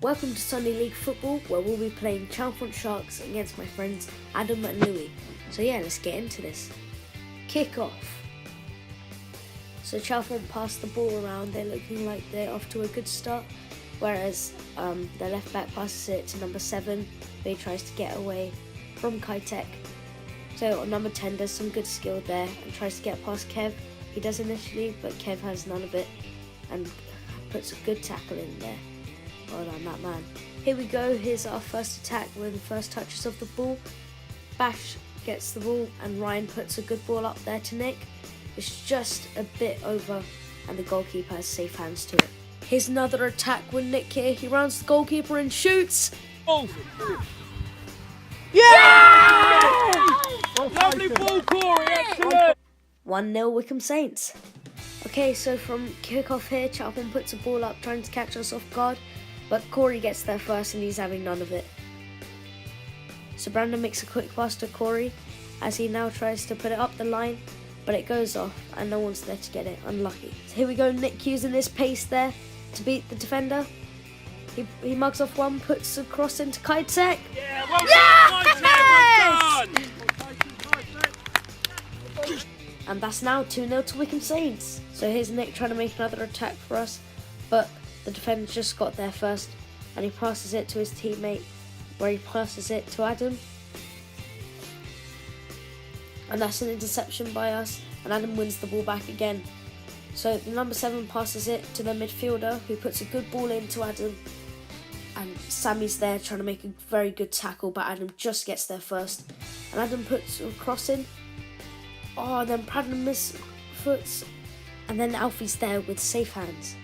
Welcome to Sunday League Football, where we'll be playing Chalfont Sharks against my friends Adam and Louis. So yeah, let's get into this. Kick off. So Chalfont pass the ball around, they're looking like they're off to a good start, whereas their left back passes it to number 7, who tries to get away from Kitek. So number 10 does some good skill there and tries to get past Kev. He does initially, but Kev has none of it and puts a good tackle in there. Well done, that man. Here we go, here's our first attack with the first touches of the ball. Bash gets the ball and Ryan puts a good ball up there to Nick. It's just a bit over and the goalkeeper has safe hands to it. Here's another attack with Nick here. He rounds the goalkeeper and shoots. Oh! Yeah! Lovely ball, Corey, excellent! 1-0 Wycombe Saints. Okay, so from kick-off here, Chalfont puts a ball up trying to catch us off guard, but Corey gets there first and he's having none of it. So Brandon makes a quick pass to Corey as he now tries to put it up the line, but it goes off and no one's there to get it. Unlucky. So here we go, Nick using this pace there to beat the defender. He mugs off one, puts a cross into Kitek. Yeah, well done, well done! And that's now 2-0 to Wycombe Saints. So here's Nick trying to make another attack for us, but the defender just got there first and he passes it to his teammate, where he passes it to Adam. And that's an interception by us, and Adam wins the ball back again. So the number 7 passes it to the midfielder, who puts a good ball into Adam. And Sammy's there trying to make a very good tackle, but Adam just gets there first. And Adam puts a cross in. Oh, and then Pradman misfoots. And then Alfie's there with safe hands.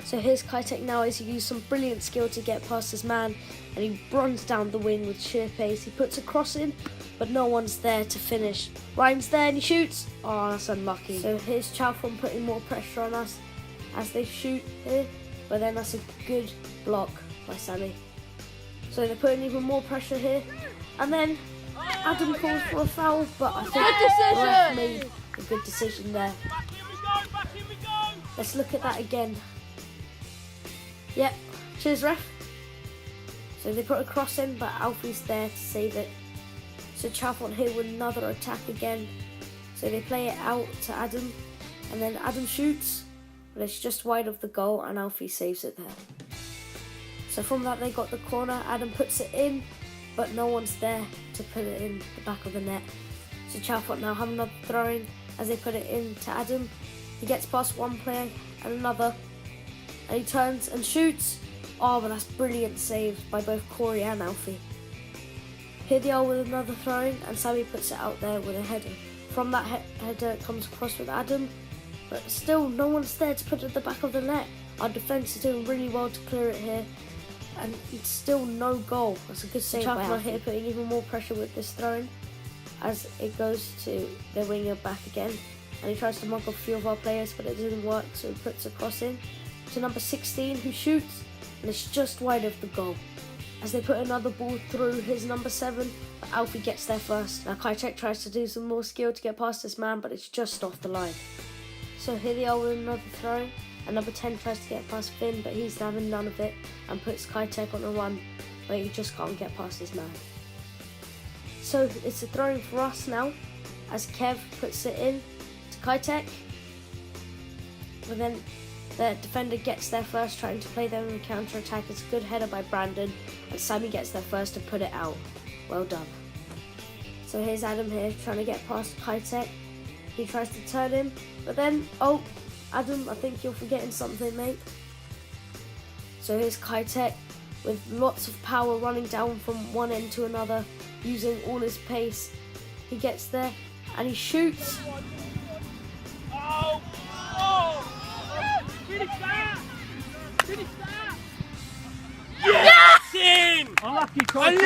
So here's Kitek now as he used some brilliant skill to get past his man. And he runs down the wing with sheer pace. He puts a cross in, but no one's there to finish. Ryan's there and he shoots. Oh, that's unlucky. So here's Chalfont putting more pressure on us as they shoot here. But then that's a good block by Sammy. So they're putting even more pressure here. And then Adam calls for a foul, but I think the ref made a good decision there. Back in we go! Let's look at that again. Yep, cheers ref. So they put a cross in, but Alfie's there to save it. So Chalfont here with another attack again. So they play it out to Adam, and then Adam shoots, but it's just wide of the goal, and Alfie saves it there. So from that they got the corner, Adam puts it in, but no one's there to put it in the back of the net. So Chalfont now have another throw-in as they put it in to Adam. He gets past one player and another, and he turns and shoots. Oh, but that's brilliant saves by both Corey and Alfie. Here they are with another throw-in, and Sammy puts it out there with a header. From that header it comes across with Adam, but still no one's there to put it at the back of the net. Our defence is doing really well to clear it here, and it's still no goal. That's a good save by Alfie. Here putting even more pressure with this throw-in as it goes to the winger back again, and he tries to mug off a few of our players, but it doesn't work, so he puts a cross in to number 16, who shoots, and it's just wide of the goal. As they put another ball through his number 7, but Alfie gets there first. Now Kitek tries to do some more skill to get past this man, but it's just off the line. So here they are with another throw, and number 10 tries to get past Finn, but he's having none of it, and puts Kitek on a run, but he just can't get past his man. So it's a throw-in for us now, as Kev puts it in to Kitek, but then the defender gets there first, trying to play them in the counter-attack. It's a good header by Brandon, and Sammy gets there first to put it out. Well done. So here's Adam here, trying to get past Kitek. He tries to turn him, but then, oh, Adam, I think you're forgetting something, mate. So here's Kitek with lots of power running down from one end to another, using all his pace. He gets there, and he shoots. Oh! Oh! Finish that! Finish that! Yes! In! Unlucky, Corey.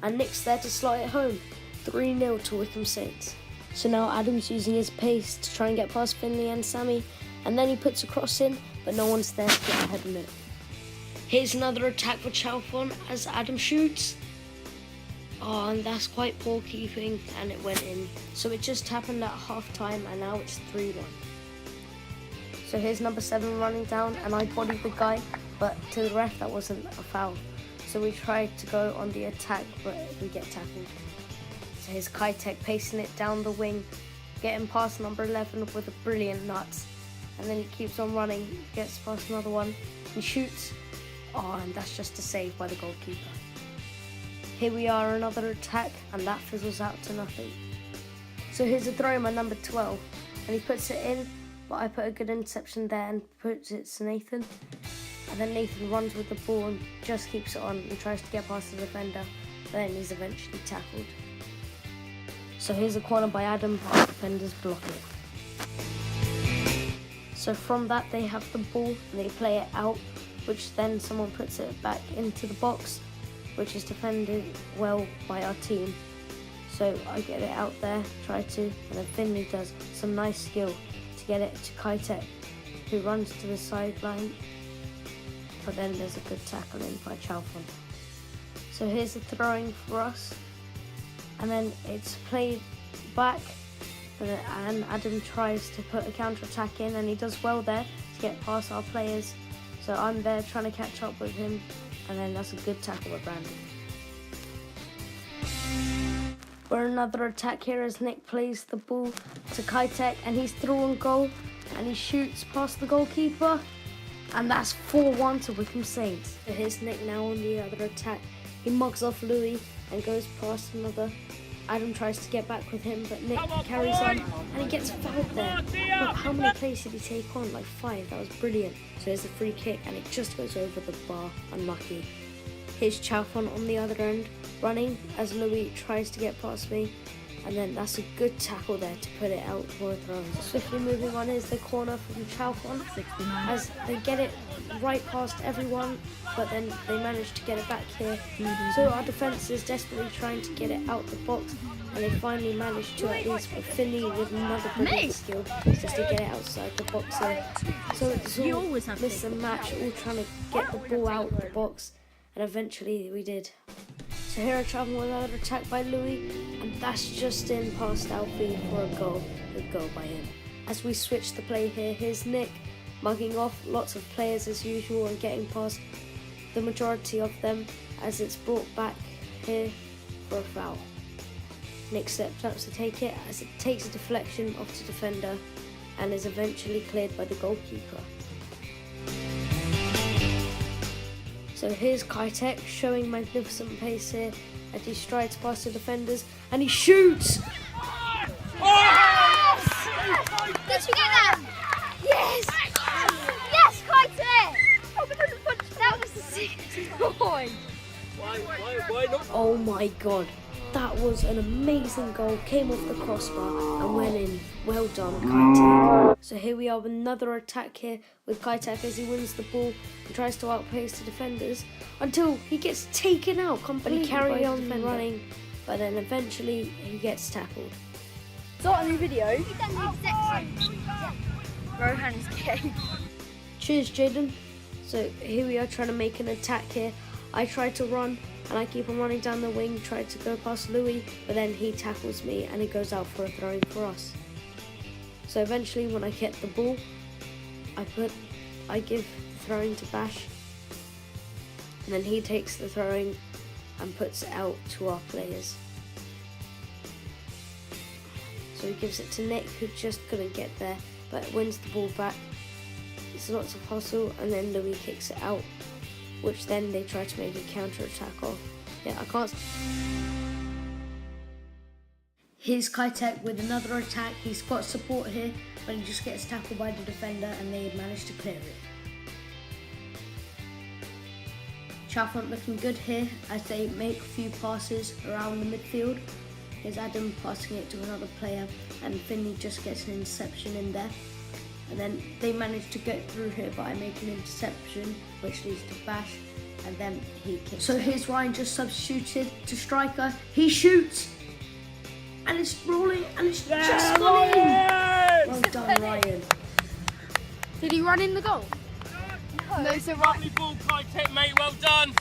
And Nick's there to slot it home. 3-0 to Wycombe Saints. So now Adam's using his pace to try and get past Finley and Sammy, and then he puts a cross in, but no one's there to get ahead of it. Here's another attack for Chalfont as Adam shoots. Oh, and that's quite poor keeping, and it went in. So it just happened at half time, and now it's 3-1. So here's number 7 running down, and I bodied the guy, but to the ref that wasn't a foul. So we tried to go on the attack, but we get tackled. So here's Kitek pacing it down the wing, getting past number 11 with a brilliant nut. And then he keeps on running, gets past another one, and shoots. Oh, and that's just a save by the goalkeeper. Here we are, another attack, and that fizzles out to nothing. So here's a throw in my number 12, and he puts it in, but I put a good interception there and puts it to Nathan. And then Nathan runs with the ball and just keeps it on and tries to get past the defender, but then he's eventually tackled. So here's a corner by Adam, but our defenders block it. So from that they have the ball and they play it out, which then someone puts it back into the box, which is defended well by our team. So I get it out there, try to, and then Finley does some nice skill to get it to Kitek, who runs to the sideline, but then there's a good tackle in by Chalfont. So here's the throwing for us, and then it's played back, and Adam tries to put a counter-attack in, and he does well there to get past our players. So I'm there trying to catch up with him, and then that's a good tackle by Brandon. For another attack here as Nick plays the ball to Kitek, and he's through on goal, and he shoots past the goalkeeper, and that's 4-1 to Wycombe Saints. So here's Nick now on the other attack. He mugs off Louis and goes past another. Adam tries to get back with him, but Nick carries on, and he gets fouled there. But how many plays did he take on? Like 5. That was brilliant. So here's a free kick, and it just goes over the bar. Unlucky. Here's Chalfont on the other end, running as Louis tries to get past me, and then that's a good tackle there to put it out for a throw. Swiftly moving on is the corner from Chalfont, as they get it right past everyone, but then they manage to get it back here. So our defence is desperately trying to get it out the box, and they finally manage to, at least with Finley with another brilliant skill, just to get it outside the box here. So it's all miss and match, all trying to get the ball out of the box, and eventually we did. So here I travel with another attack by Louis, and that's just in past Alfie for a goal. Good goal by him. As we switch the play here, here's Nick mugging off lots of players as usual and getting past the majority of them as it's brought back here for a foul. Nick steps up to take it as it takes a deflection off the defender and is eventually cleared by the goalkeeper. So here's Kitek showing magnificent pace here as he strides past the defenders and he shoots! Yes! Did you get that? Yes! Yes, Kitek! That was the 6th point. Why not? Oh my god, that was an amazing goal, came off the crossbar and went in. Well done, Kitek. So here we are with another attack here with Kitek as he wins the ball and tries to outpace the defenders until he gets taken out completely. But he carries on running, but then eventually he gets tackled. Start a new video. Rohan's game. Cheers, Jaden. So here we are trying to make an attack here. I try to run and I keep on running down the wing, try to go past Louis, but then he tackles me and he goes out for a throwing for us. So eventually when I get the ball, I give the throwing to Bash, and then he takes the throwing and puts it out to our players. So he gives it to Nick, who just couldn't get there, but wins the ball back. It's lots of hustle, and then Louis kicks it out, which then they try to make a counter-attack off. Yeah, I can't. Here's Kitek with another attack. He's got support here, but he just gets tackled by the defender and they manage to clear it. Chalfont looking good here as they make a few passes around the midfield. Here's Adam passing it to another player and Finley just gets an interception in there. And then they manage to get through here by making an interception, which leads to Bash, and then he kicks. So here's Ryan just substituted to striker. He shoots! And it's rolling, and it's just gone in! Well done, Ryan. Did he run in the goal? No, so Lovely ball, Kitek, mate, well done.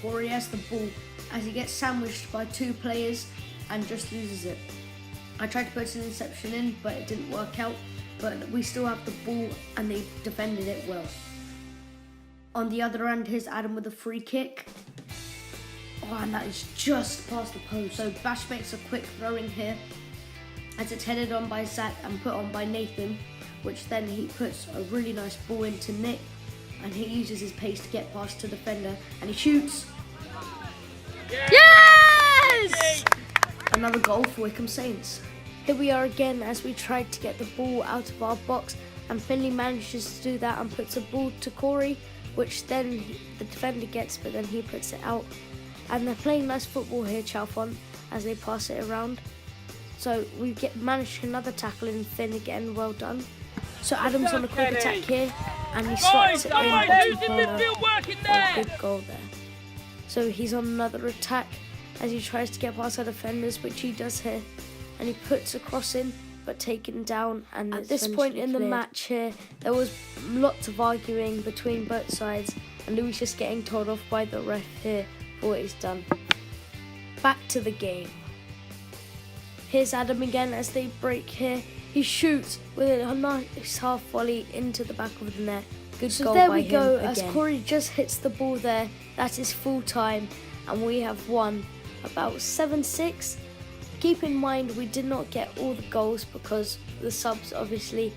Corey has the ball as he gets sandwiched by 2 players and just loses it. I tried to put an interception in, but it didn't work out. but we still have the ball and they defended it well. On the other end, here's Adam with a free kick. Oh, and that is just past the post. So Bash makes a quick throw in here as it's headed on by Zach and put on by Nathan, which then he puts a really nice ball into Nick, and he uses his pace to get past the defender and he shoots. Yes! Another goal for Wycombe Saints. Here we are again as we tried to get the ball out of our box, and Finley manages to do that and puts a ball to Corey, which then the defender gets, but then he puts it out. And they're playing nice football here, Chalfont, as they pass it around. So we managed another tackle in Finn again, well done. So Adam's on a quick attack here, and he slots it in bottom corner. A good goal there. So he's on another attack as he tries to get past our defenders, which he does here, and he puts a cross in, but taken down. And at this point in the match here, there was lots of arguing between both sides, and Louis just getting told off by the ref here for what he's done. Back to the game. Here's Adam again as they break here. He shoots with a nice half volley into the back of the net. Good goal by him. So there we go, as Corey just hits the ball there. That is full time, and we have won about 7-6. Keep in mind we did not get all the goals because the subs obviously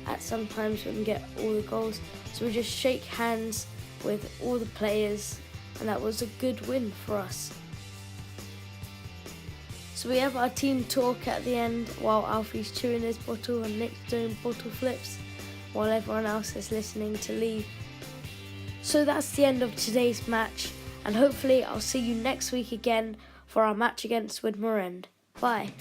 at some times wouldn't get all the goals. So we just shake hands with all the players, and that was a good win for us. So we have our team talk at the end while Alfie's chewing his bottle and Nick's doing bottle flips while everyone else is listening to Lee. So that's the end of today's match, and hopefully I'll see you next week again for our match against Widmer End. Bye.